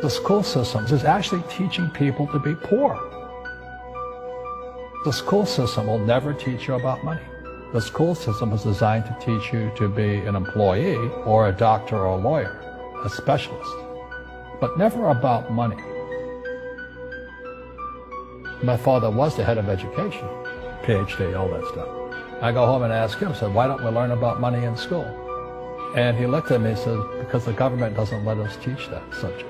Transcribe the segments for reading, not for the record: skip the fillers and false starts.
The school system is actually teaching people to be poor. The school system will never teach you about money. The school system is designed to teach you to be an employee or a doctor or a lawyer, a specialist, but never about money. My father was the head of education, PhD, all that stuff. I go home and ask him, I said, why don't we learn about money in school? And he looked at me and said, because the government doesn't let us teach that subject.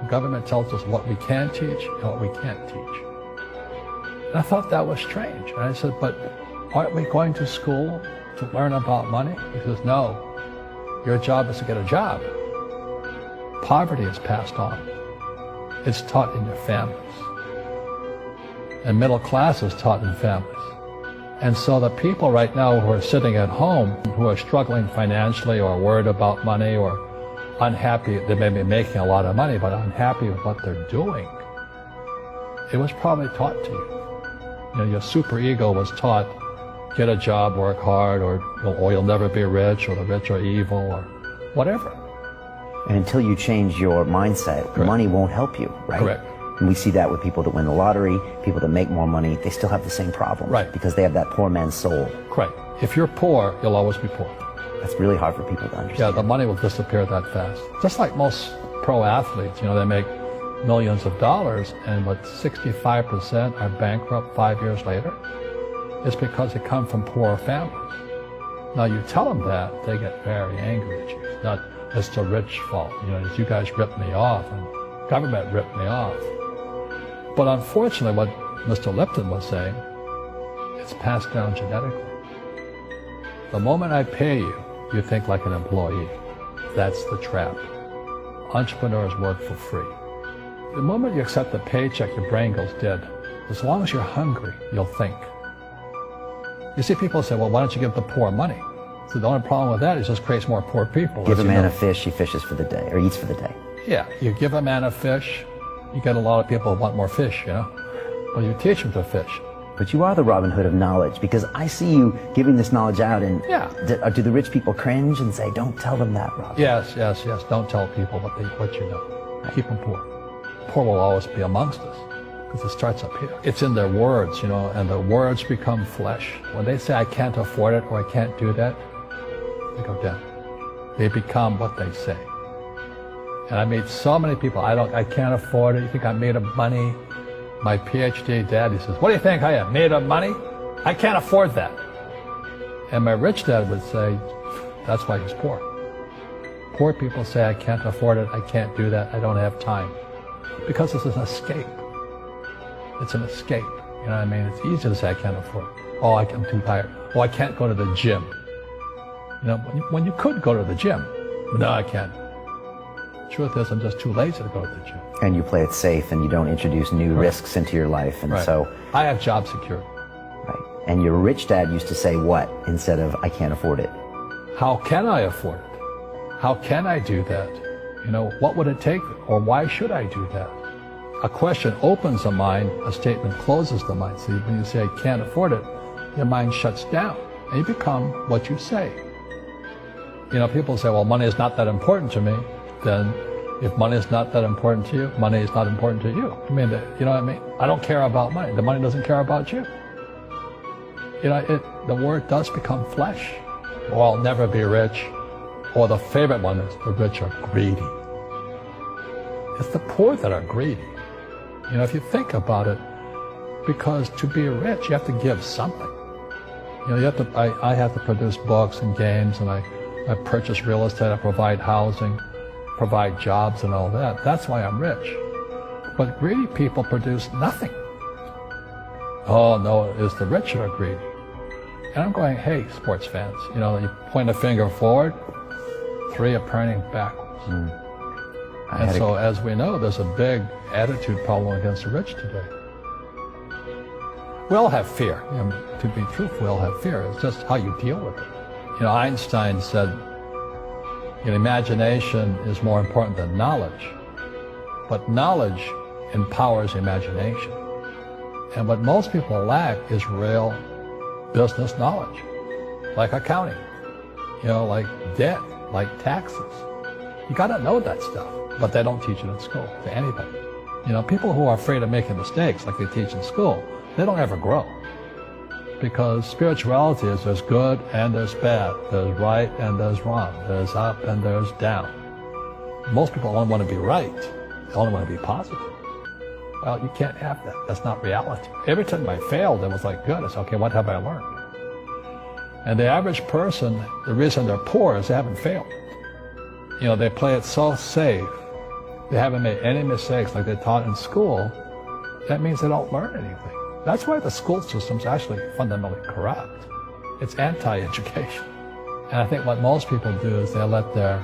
The government tells us what we can teach and what we can't teach. And I thought that was strange. And I said, but aren't we going to school to learn about money? He says, no, your job is to get a job. Poverty is passed on. It's taught in your families. And middle class is taught in families. And so the people right now who are sitting at home, who are struggling financially or worried about money or unhappy, they may be making a lot of money, but unhappy with what they're doing, it was probably taught to you. You know, your superego was taught, get a job, work hard, or you'll never be rich, or the rich are evil, or whatever. And until you change your mindset, Correct. Money won't help you, right? Correct. And we see that with people that win the lottery, people that make more money, they still have the same problems. Right. Because they have that poor man's soul. Correct. If you're poor, you'll always be poor. That's really hard for people to understand. Yeah, the money will disappear that fast. Just like most pro athletes, you know, they make millions of dollars, and what 65% are bankrupt 5 years later, it's because they come from poor families. Now you tell them that, they get very angry at you. It's not, it's the rich fault. You know, you guys ripped me off, and government ripped me off. But unfortunately, what Mr. Lipton was saying, it's passed down genetically. The moment I pay you, you think like an employee. That's the trap. Entrepreneurs work for free. The moment you accept the paycheck, your brain goes dead. As long as you're hungry, you'll think. You see people say, well, why don't you give the poor money? So the only problem with that is it just creates more poor people. Give a man a fish, he fishes for the day, or eats for the day. Yeah, you give a man a fish, you get a lot of people who want more fish, you know? Well, you teach them to fish. But you are the Robin Hood of knowledge, because I see you giving this knowledge out, and Yeah. do the rich people cringe and say, don't tell them that, Robin? Yes, yes, yes. Don't tell people what you know. Keep them poor. Poor will always be amongst us, because it starts up here. It's in their words, you know, and the words become flesh. When they say, I can't afford it, or I can't do that, they go down. They become what they say. And I meet so many people, I can't afford it. You think I'm made of money? My PhD dad, he says, what do you think I am, made of money? I can't afford that. And my rich dad would say, that's why he's poor. Poor people say, I can't afford it, I can't do that, I don't have time. Because it's an escape. It's an escape. You know what I mean? It's easy to say, I can't afford it. Oh, I'm too tired. Oh, I can't go to the gym. You know, when you could go to the gym, but no, I can't. Truth is, I'm just too lazy to go to the gym. And you play it safe, and you don't introduce new risks into your life, and so... I have job security. Right. And your rich dad used to say what instead of, I can't afford it? How can I afford it? How can I do that? You know, what would it take, or why should I do that? A question opens the mind, a statement closes the mind. So when you say, I can't afford it, your mind shuts down, and you become what you say. You know, people say, well, money is not that important to me. Then if money is not that important to you, money is not important to you. I mean, you know what I mean? I don't care about money. The money doesn't care about you. You know, the word does become flesh. Or I'll never be rich. Or the favorite one is the rich are greedy. It's the poor that are greedy. You know, if you think about it, because to be rich, you have to give something. You know, I have to produce books and games, and I purchase real estate, I provide housing, provide jobs and all that. That's why I'm rich. But greedy people produce nothing. Oh no, it's the rich that are greedy. And I'm going, hey, sports fans, you know, you point a finger forward, three are pointing backwards. And so, as we know, there's a big attitude problem against the rich today. We all have fear. You know, to be truthful, we all have fear. It's just how you deal with it. You know, Einstein said, you know, imagination is more important than knowledge. But knowledge empowers imagination. And what most people lack is real business knowledge, like accounting, you know, like debt, like taxes. You got to know that stuff, but they don't teach it in school to anybody. You know, people who are afraid of making mistakes, like they teach in school, they don't ever grow. Because spirituality is there's good and there's bad, there's right and there's wrong, there's up and there's down. Most people only want to be right, they only want to be positive. Well, you can't have that. That's not reality. Every time I failed, it was like, good. I said, okay, what have I learned? And the average person, the reason they're poor is they haven't failed. You know, they play it so safe. They haven't made any mistakes like they taught in school. That means they don't learn anything. That's why the school system's actually fundamentally corrupt. It's anti-education. And I think what most people do is they let their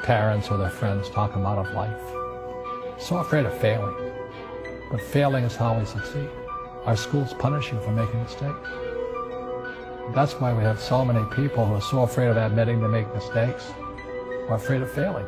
parents or their friends talk them out of life. So afraid of failing. But failing is how we succeed. Our schools punish you for making mistakes. That's why we have so many people who are so afraid of admitting they make mistakes, or afraid of failing.